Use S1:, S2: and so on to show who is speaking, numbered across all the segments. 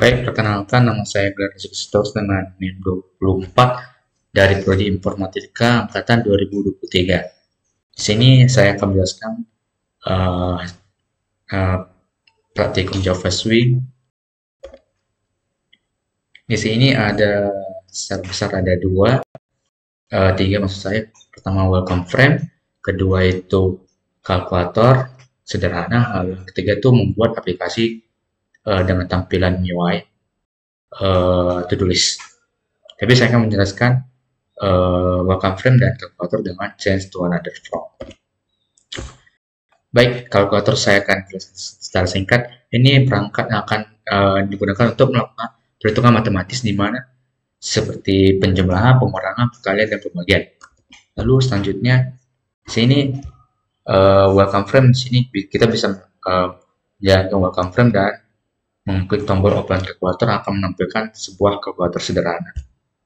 S1: Baik, perkenalkan nama saya Glenn Ristos dengan NIM 24 dari Prodi Informatika Angkatan 2023. Di sini saya akan menjelaskan uh, uh, praktikum Java Swing. Di sini ada secara besar ada tiga maksud saya. Pertama welcome frame, kedua itu kalkulator sederhana, lalu yang ketiga itu membuat aplikasi dengan tampilan UI to-do list. Tapi saya akan menjelaskan welcome frame dan kalkulator dengan change to another from. Baik, kalkulator saya akan jelaskan secara singkat. Ini perangkat yang akan digunakan untuk melakukan perhitungan matematis di mana seperti penjumlahan, pengurangan, perkalian, dan pembagian. Lalu selanjutnya di sini welcome frame di sini kita bisa menjalankan welcome frame dan mengklik tombol open kalkulator akan menampilkan sebuah kalkulator sederhana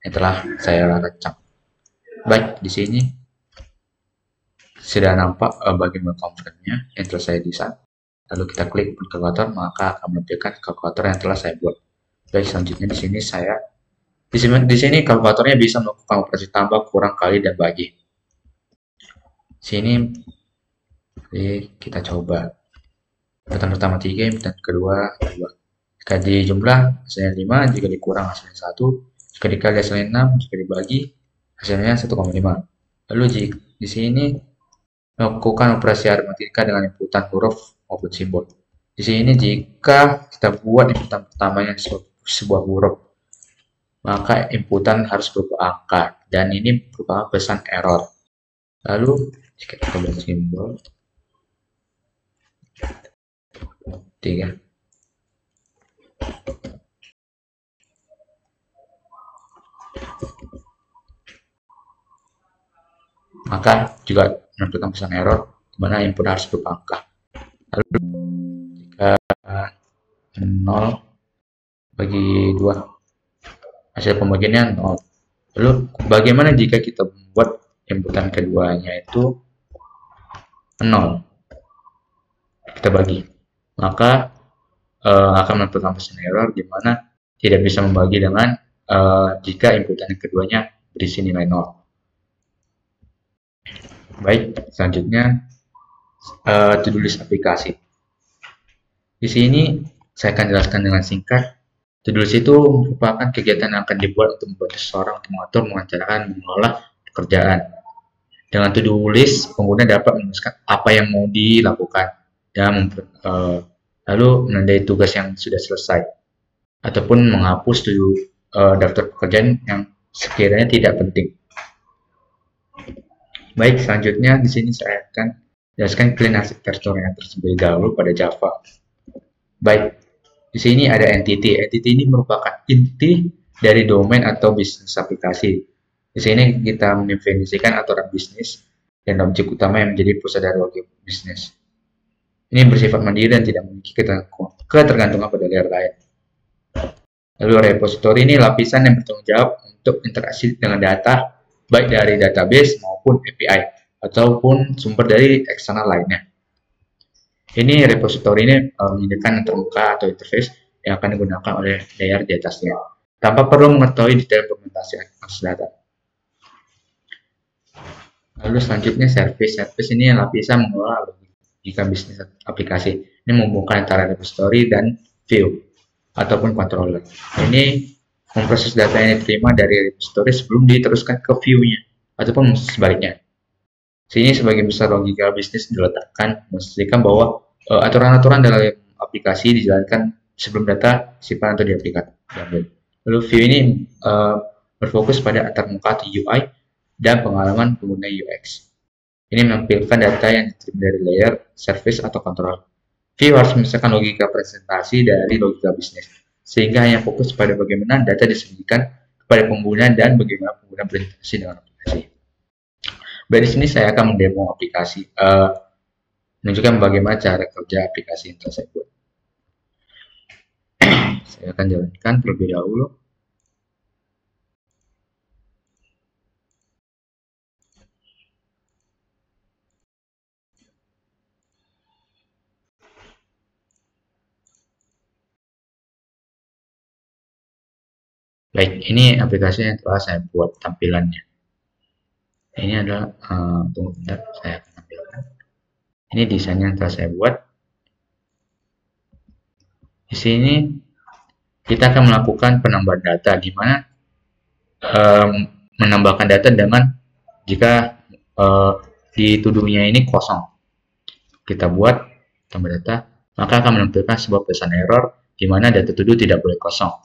S1: yang telah saya rancang. Baik, di sini sudah nampak bagian welcome frame-nya yang telah saya desain. Lalu kita klik kalkulator, maka akan menampilkan kalkulator yang telah saya buat. Baik, selanjutnya di sini di sini kalkulatornya bisa melakukan operasi tambah, kurang, kali, dan bagi. Sini kita coba. Inputan pertama 3, inputan kedua 2. Jika dijumlah hasilnya 5, jika dikurang hasilnya 1, jika dikali hasilnya 6, jika dibagi hasilnya 1,5. Lalu di sini melakukan operasi aritmatika dengan inputan huruf maupun simbol. Di sini jika kita buat inputan pertamanya sebuah huruf, maka inputan harus berupa angka dan ini merupakan pesan error. Lalu jika kita buat simbol 3, maka juga menampilkan pesan error di mana input harus berupa angka. Lalu jika 0 bagi 2, hasil pembagiannya 0. Lalu bagaimana jika kita membuat inputan keduanya itu 0? Kita bagi, maka akan menampilkan pesan error di mana tidak bisa membagi dengan jika inputan yang keduanya berisi nilai 0. Baik, selanjutnya to-do list aplikasi. Di sini saya akan jelaskan dengan singkat. To-do list itu merupakan kegiatan yang akan dibuat untuk membantu seseorang untuk mengatur, merencanakan, mengelola pekerjaan. Dengan to-do list, pengguna dapat menuliskan apa yang mau dilakukan dan lalu menandai tugas yang sudah selesai ataupun menghapus daftar pekerjaan yang sekiranya tidak penting. Baik, selanjutnya di sini saya akan jelaskan clean arsitekturnya terlebih dahulu pada Java. Baik, di sini ada entity. Entity ini merupakan inti dari domain atau bisnis aplikasi. Di sini kita mendefinisikan aturan bisnis dan objek utama yang menjadi pusat dari objek bisnis. Ini bersifat mandiri dan tidak memiliki ketergantungan pada layer lain. Lalu repository ini lapisan yang bertanggung jawab untuk interaksi dengan data baik dari database maupun API ataupun sumber dari eksternal lainnya. Ini repository ini menyediakan terbuka atau interface yang akan digunakan oleh layer di atasnya tanpa perlu mengetahui detail implementasi akses data. Lalu selanjutnya service. Service ini lapisan mengelola logika bisnis aplikasi. Ini menghubungkan antara repository dan view ataupun controller. Ini memproses data yang diterima dari repository sebelum diteruskan ke view-nya ataupun sebaliknya. Sini sebagian besar logika bisnis diletakkan memastikan bahwa aturan-aturan dalam aplikasi dijalankan sebelum data simpan atau diaplikasi. Lalu view ini berfokus pada antarmuka atau UI dan pengalaman pengguna UX. Ini menampilkan data yang diterima dari layer, service, atau control. View harus memisahkan logika presentasi dari logika bisnis, sehingga hanya fokus pada bagaimana data disajikan kepada pengguna dan bagaimana pengguna berinteraksi dengan aplikasi. Baik, di sini saya akan mendemo aplikasi, menunjukkan bagaimana cara kerja aplikasi yang telah saya buat. Saya akan jalankan terlebih dahulu. Baik, ini aplikasi yang telah saya buat tampilannya. Ini adalah tunggu bentar, saya akan tampilkan. Ini desainnya yang telah saya buat. Di sini kita akan melakukan penambahan data, di mana menambahkan data dengan jika di to-do-nya ini kosong. Kita buat tambah data, maka akan menampilkan sebuah pesan error di mana data to-do tidak boleh kosong.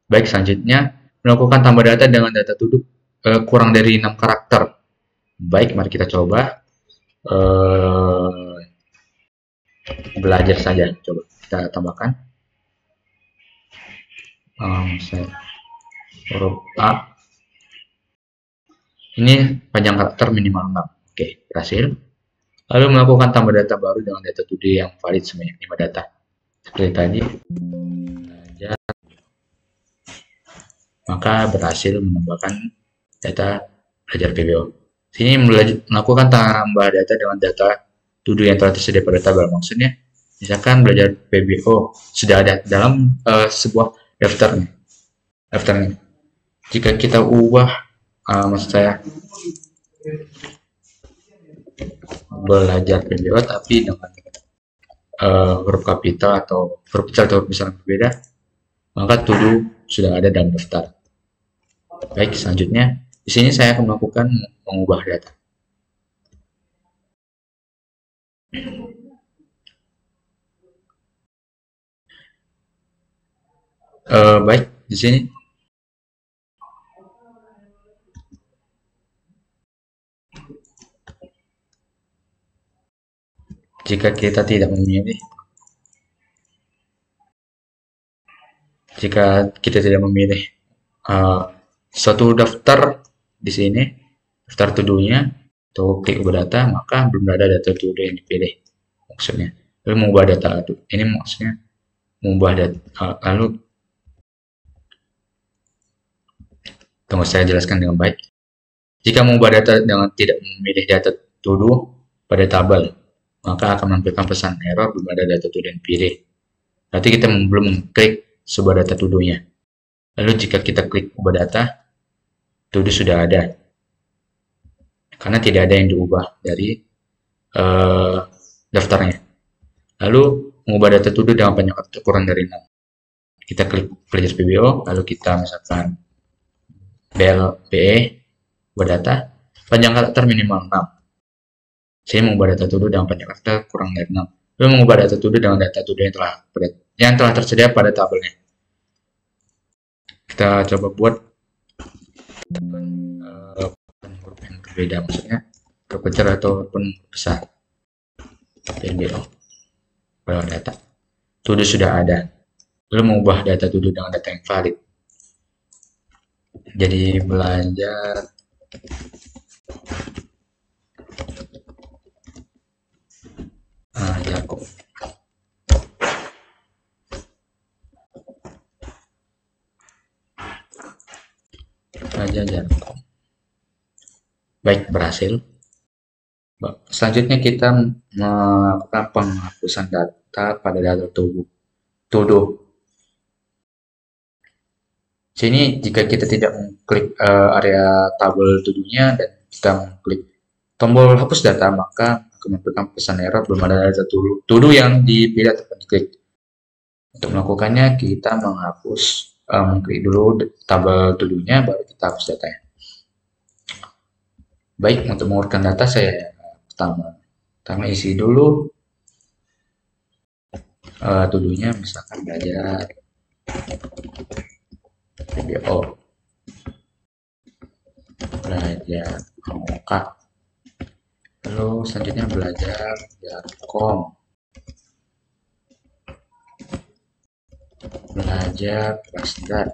S1: Baik, selanjutnya melakukan tambah data dengan data to-do kurang dari 6 karakter. Baik, mari kita coba belajar saja. Coba kita tambahkan huruf A. Ini panjang karakter minimal 6. Oke, berhasil. Lalu melakukan tambah data baru dengan data to-do yang valid sebanyak 5 data. Seperti tadi, belajar, maka berhasil menambahkan data belajar PBO. Sini melakukan tambah data dengan data to-do yang telah tersedia pada tabel. Maksudnya, misalkan belajar PBO sudah ada dalam sebuah daftarnya. Jika kita ubah, maksud saya belajar PBO tapi dengan huruf kapital atau huruf kecil atau huruf besar yang berbeda, maka to-do sudah ada dalam daftar. Baik, selanjutnya di sini saya akan melakukan mengubah data. Baik, di sini jika kita tidak memilih, suatu daftar di sini, daftar to-do-nya, atau klik ubah data, maka belum ada data to-do yang dipilih. Maksudnya, lalu mengubah data ini maksudnya mengubah data. Lalu tunggu saya jelaskan dengan baik. Jika mengubah data dengan tidak memilih data to-do pada tabel, maka akan menampilkan pesan error belum ada data to-do yang dipilih. Berarti kita belum mengklik sebuah data to-do-nya. Lalu jika kita klik ubah data, to-do sudah ada. Karena tidak ada yang diubah dari daftarnya. Lalu mengubah data to-do dengan panjang karakter kurang dari 6. Kita klik belajar PBO, lalu kita misalkan BLPE, ubah data, panjang karakter minimal 6. Saya mengubah data to-do dengan panjang karakter kurang dari 6. Lalu mengubah data to-do dengan data to-do yang telah tersedia pada tabelnya. Kita coba buat huruf yang berbeda, maksudnya huruf kecil ataupun besar. PBO, pada data to-do sudah ada. Lalu mengubah data to-do dengan data yang valid. Jadi belajar Jakob. Belajar Jakob. Baik, berhasil. Selanjutnya kita melakukan penghapusan data pada data to-do. Sini jika kita tidak mengklik area tabel to-do-nya dan kita mengklik tombol hapus data, maka akan menampilkan pesan error belum ada data to-do yang dipilih atau diklik. Untuk melakukannya kita mengklik dulu tabel to-do-nya, baru kita hapus datanya. Baik, untuk mengurutkan data saya pertama isi dulu to-do-nya, misalkan belajar PBO, belajar angka, lalu selanjutnya belajar Jarkom, belajar Basdat,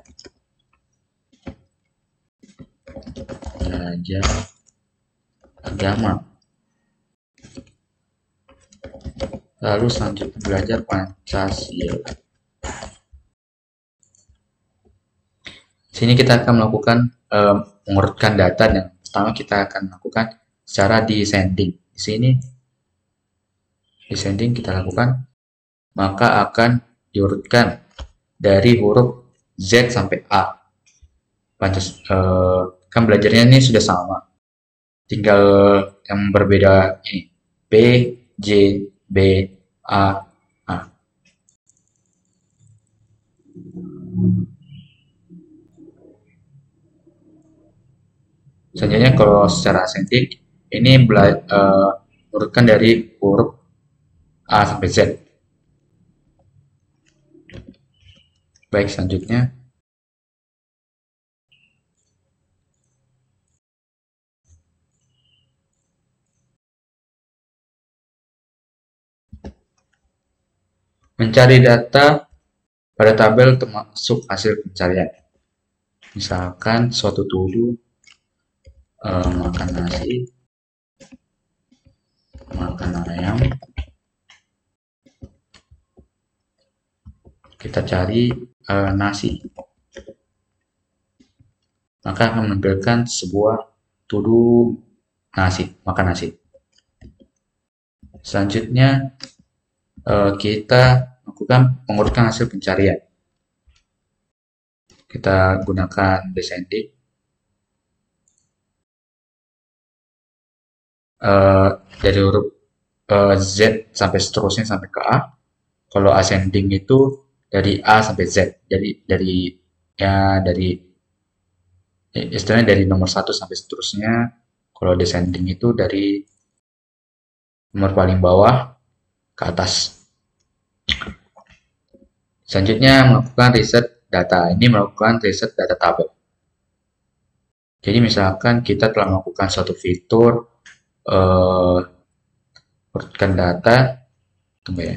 S1: belajar agama, lalu selanjutnya belajar Pancasila. Sini kita akan melakukan mengurutkan data, dan pertama kita akan lakukan secara descending. Di sini descending kita lakukan, maka akan diurutkan dari huruf Z sampai A. Kan belajarnya ini sudah sama. Tinggal yang berbeda ini. B, J, B, A, A. Selanjutnya kalau secara ascending, ini urutkan dari huruf A sampai Z. Baik, selanjutnya. Mencari data pada tabel termasuk hasil pencarian. Misalkan suatu tuduh makan nasi, makan ayam. Kita cari nasi. Maka akan menampilkan sebuah tuduh nasi, makan nasi. Selanjutnya kita lakukan pengurutan hasil pencarian. Kita gunakan descending. Dari huruf Z sampai seterusnya sampai ke A. Kalau ascending itu dari A sampai Z. Jadi dari istilahnya dari nomor 1 sampai seterusnya. Kalau descending itu dari nomor paling bawah ke atas. Selanjutnya melakukan riset data. Ini melakukan riset data tabel. Jadi misalkan kita telah melakukan suatu fitur urutkan data, tunggu ya.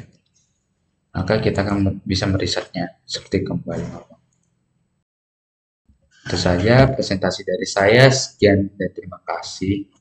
S1: Maka kita akan bisa merisetnya seperti kembali normal. Itu saja presentasi dari saya. Sekian dan terima kasih.